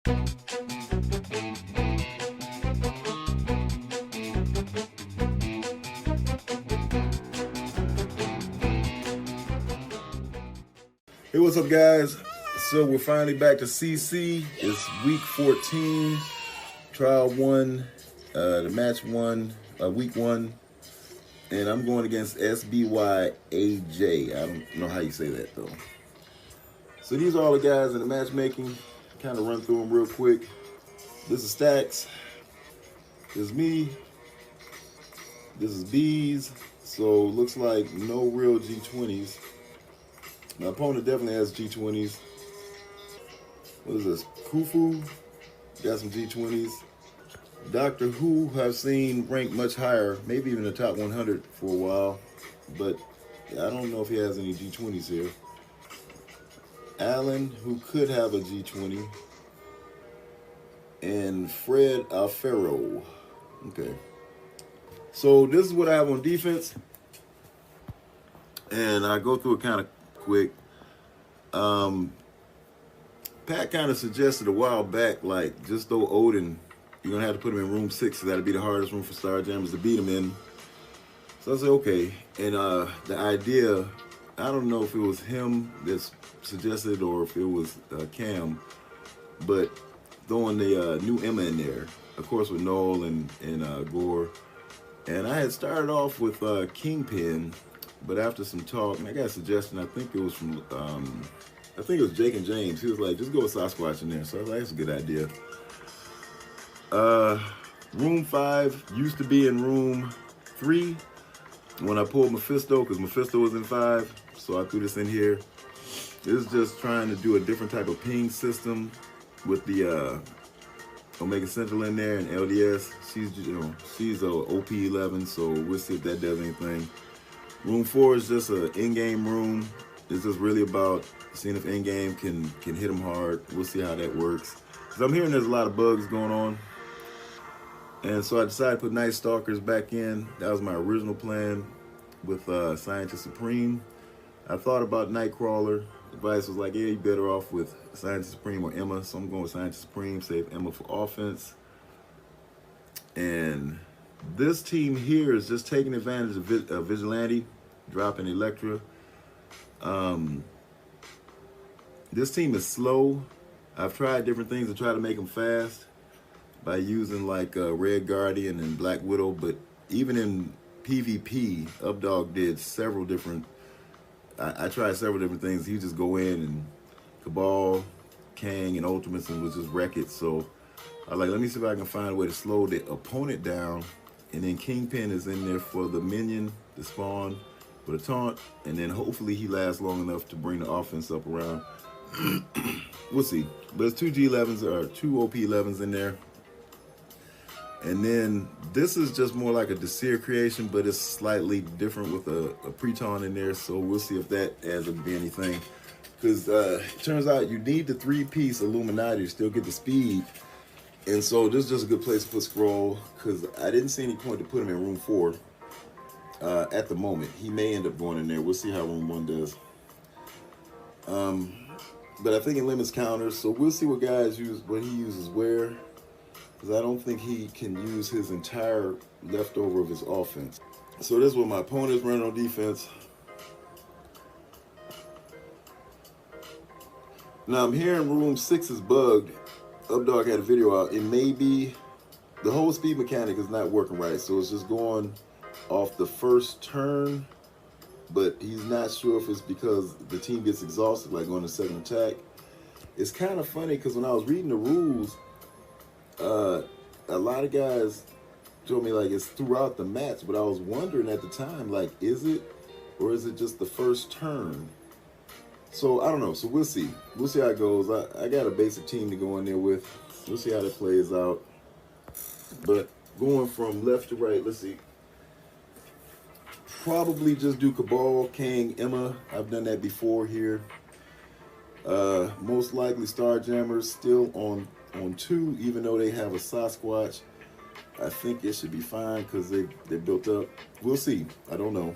Hey, what's up, guys? So we're finally back to CC. It's week 14, trial 1, the match 1, week 1, and I'm going against SBYaj. I don't know how you say that though. So these are all the guys in the matchmaking. Kind of run through them real quick. This is Stacks. This is me. This is Bees. So looks like no real G20s. My opponent definitely has G20s. What is this? Kufu got some G20s. Doctor Who I've seen ranked much higher, maybe even the top 100 for a while, but I don't know if he has any G20s here. Alan, who could have a G20, and Fred Alfaro. Okay. So this is what I have on defense, and I go through it kind of quick. Pat kind of suggested a while back, like, just throw Odin. You're gonna have to put him in room 6. That'll be the hardest room for Star Jammers to beat him in. So I said, okay. And the idea, I don't know if it was him that suggested or if it was Cam, but throwing the new Emma in there, of course with Noel and Gore. And I had started off with Kingpin, but after some talk, and I got a suggestion, I think it was from, I think it was Jake and James. He was like, just go with Sasquatch in there. So I was like, that's a good idea. Room 5 used to be in room 3 when I pulled Mephisto, because Mephisto was in 5. So I threw this in here. This is just trying to do a different type of ping system with the Omega Central in there and LDS. She's a OP11, so we'll see if that does anything. Room 4 is just an in-game room. It's just really about seeing if in-game can hit them hard. We'll see how that works. Because I'm hearing there's a lot of bugs going on. And so I decided to put Night Stalkers back in. That was my original plan with Scientist Supreme. I thought about Nightcrawler. Advice was like, yeah, you're better off with Scientist Supreme or Emma. So I'm going with Scientist Supreme, save Emma for offense. And this team here is just taking advantage of Vigilante, dropping Elektra. This team is slow. I've tried different things to try to make them fast by using like Red Guardian and Black Widow, but even in PvP, Updog did several different, I tried several different things. He just go in and Cabal, Kang, and Ultimates and would just wreck it. So I was like, let me see if I can find a way to slow the opponent down. And then Kingpin is in there for the minion, the spawn, with a taunt, and then hopefully he lasts long enough to bring the offense up around. We'll see. But it's 2 G11s or 2 OP11s in there. And then this is just more like a Desir creation, but it's slightly different with a pre-taunt in there. So we'll see if that adds up to be anything. Because it turns out you need the 3-piece Illuminati to still get the speed. And so this is just a good place to put Skrull, because I didn't see any point to put him in room 4 at the moment. He may end up going in there. We'll see how room 1 does. But I think it limits counters, so we'll see what guys use, what he uses where, because I don't think he can use his entire leftover of his offense. So this is what my opponent's running on defense. Now I'm hearing room 6 is bugged. Updog had a video out. It may be the whole speed mechanic is not working right, so it's just going off the first turn, but he's not sure if it's because the team gets exhausted, like on the second attack. It's kind of funny because when I was reading the rules, a lot of guys told me like it's throughout the match, but I was wondering at the time, like, is it, or is it just the first turn? So I don't know. So we'll see. We'll see how it goes. I got a basic team to go in there with. We'll see how that plays out. But going from left to right, let's see. Probably just do Cabal, Kang, Emma. I've done that before here. Most likely Starjammers still on 2, even though they have a Sasquatch. I think it should be fine because they built up. We'll see. I don't know.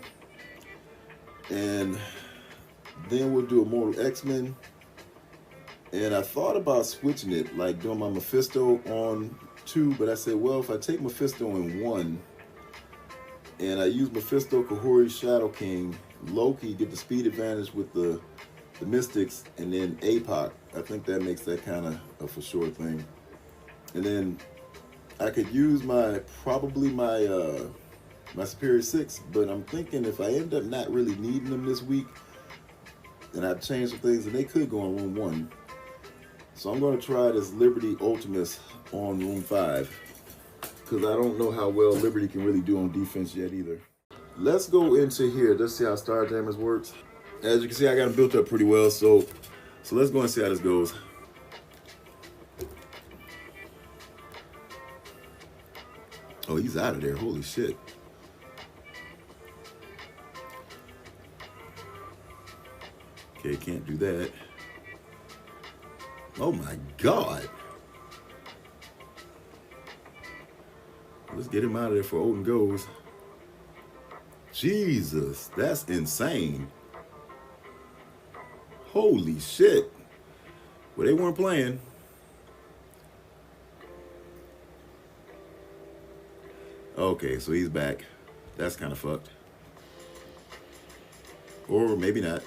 And then we'll do Immortal X-Men. And I thought about switching it, like doing my Mephisto on 2, but I said, well, if I take Mephisto in 1, and I use Mephisto, Kahori, Shadow King, Loki, get the speed advantage with the Mystics, and then APOC, I think that makes that kind of a for sure thing. And then I could use probably my Superior 6, but I'm thinking if I end up not really needing them this week, then I've changed some things, and they could go on room 1. So I'm going to try this Liberty Ultimus on room 5, because I don't know how well Liberty can really do on defense yet either. Let's go into here. Let's see how Star Jammers works. As you can see, I got them built up pretty well, so let's go and see how this goes. Oh, he's out of there. Holy shit. Okay, can't do that. Oh my God. Let's get him out of there before Odin goes. Jesus, that's insane. Holy shit. Well, they weren't playing. Okay, so he's back. That's kind of fucked. Or maybe not.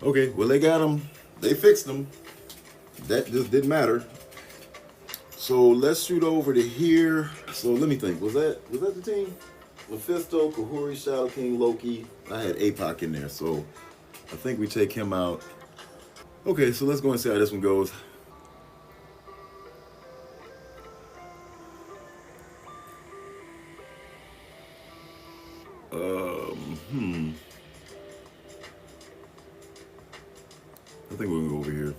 Okay, well, they got him. They fixed him. That just didn't matter. So let's shoot over to here. So let me think. Was that the team? Mephisto, Kahori, Shadow King, Loki. I had APOC in there, so I think we take him out. Okay, so let's go and see how this one goes. I think we're gonna go over here.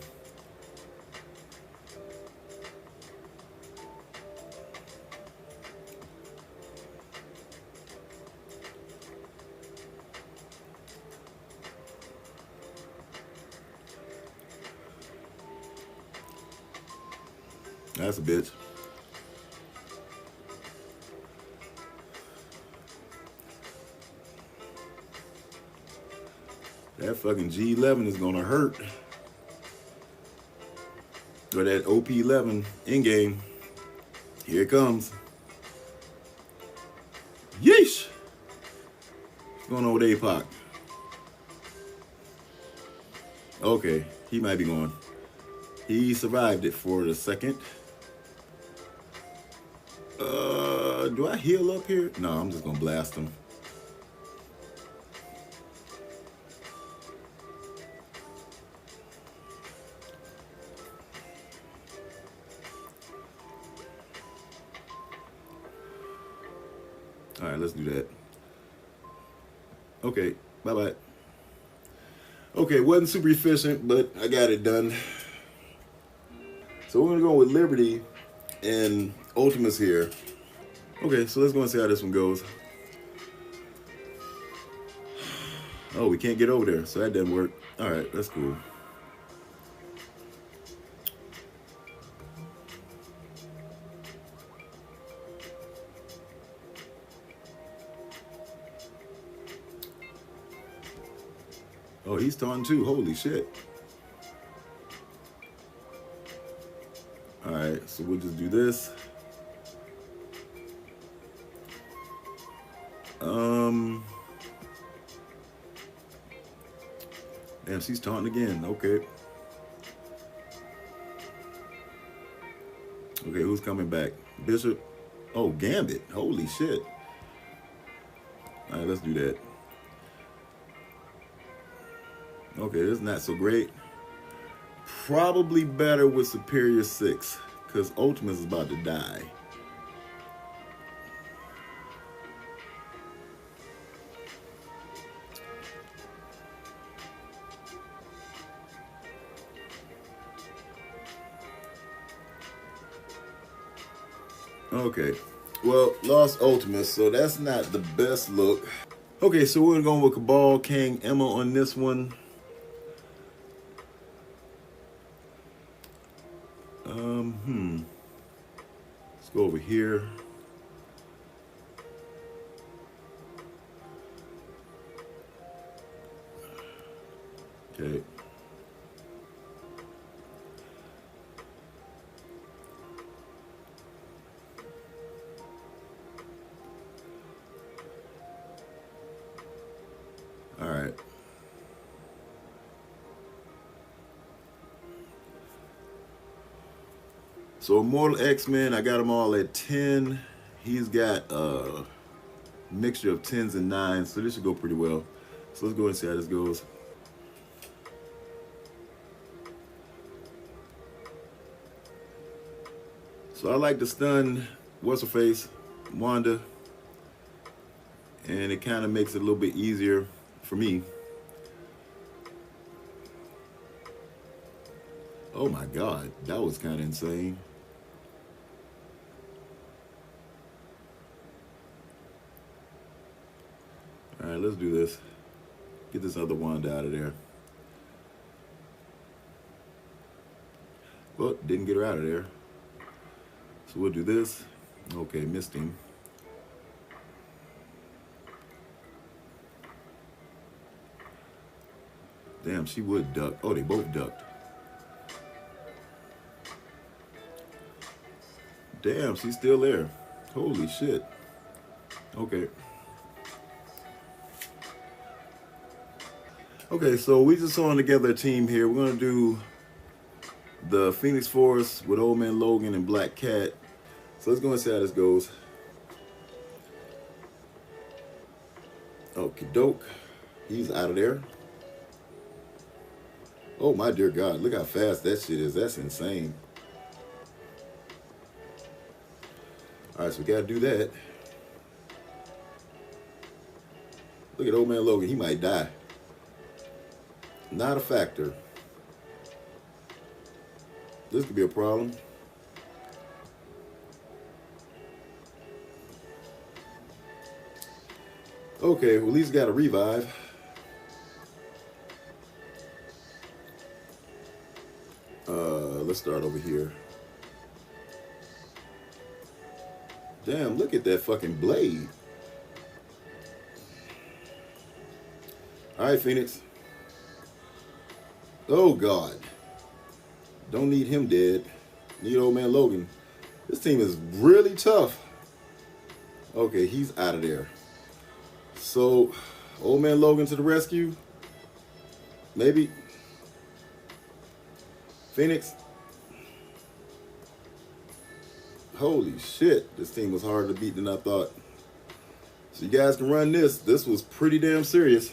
That's a bitch. That fucking G11 is gonna hurt. Or that OP11 in-game. Here it comes. Yeesh! What's going on with APOC? Okay, he might be gone. He survived it for a second. Do I heal up here? No, I'm just gonna blast him. All right, let's do that. Okay, bye-bye. Okay, wasn't super efficient, but I got it done. So we're gonna go with Liberty and Ultimus here. Okay, so let's go and see how this one goes. Oh, we can't get over there, so that didn't work. All right, that's cool. Oh, he's taunting too. Holy shit. All right, so we'll just do this. Damn, she's taunting again. Okay. Okay, who's coming back? Bishop. Oh, Gambit. Holy shit. All right, let's do that. Okay, this is not so great. Probably better with Superior 6, because Ultimus is about to die. Okay, well, lost Ultimus, so that's not the best look. Okay, so we're going with Cabal, Kang, Emma on this one. Let's go over here. Okay. So Immortal X-Men, I got them all at 10. He's got a mixture of 10s and 9s, so this should go pretty well. So let's go and see how this goes. So I like to stun what's her face, Wanda, and it kind of makes it a little bit easier for me. Oh my God, that was kind of insane. All right, let's do this. Get this other Wanda out of there. Well, didn't get her out of there. So we'll do this. Okay, missed him. Damn, she would duck. Oh, they both ducked. Damn, she's still there. Holy shit. Okay. Okay, so we just saw together a team here. We're gonna do the Phoenix Force with Old Man Logan and Black Cat. So let's go and see how this goes. Okie doke. He's out of there. Oh my dear God, look how fast that shit is. That's insane. All right, so we gotta do that. Look at Old Man Logan, he might die. Not a factor. This could be a problem. Okay, well, at least got a revive. Let's start over here. Damn, look at that fucking blade. All right, Phoenix. Oh, God. Don't need him dead. Need Old Man Logan. This team is really tough. Okay, he's out of there. So, Old Man Logan to the rescue. Maybe. Phoenix. Holy shit. This team was harder to beat than I thought. So you guys can run this. This was pretty damn serious.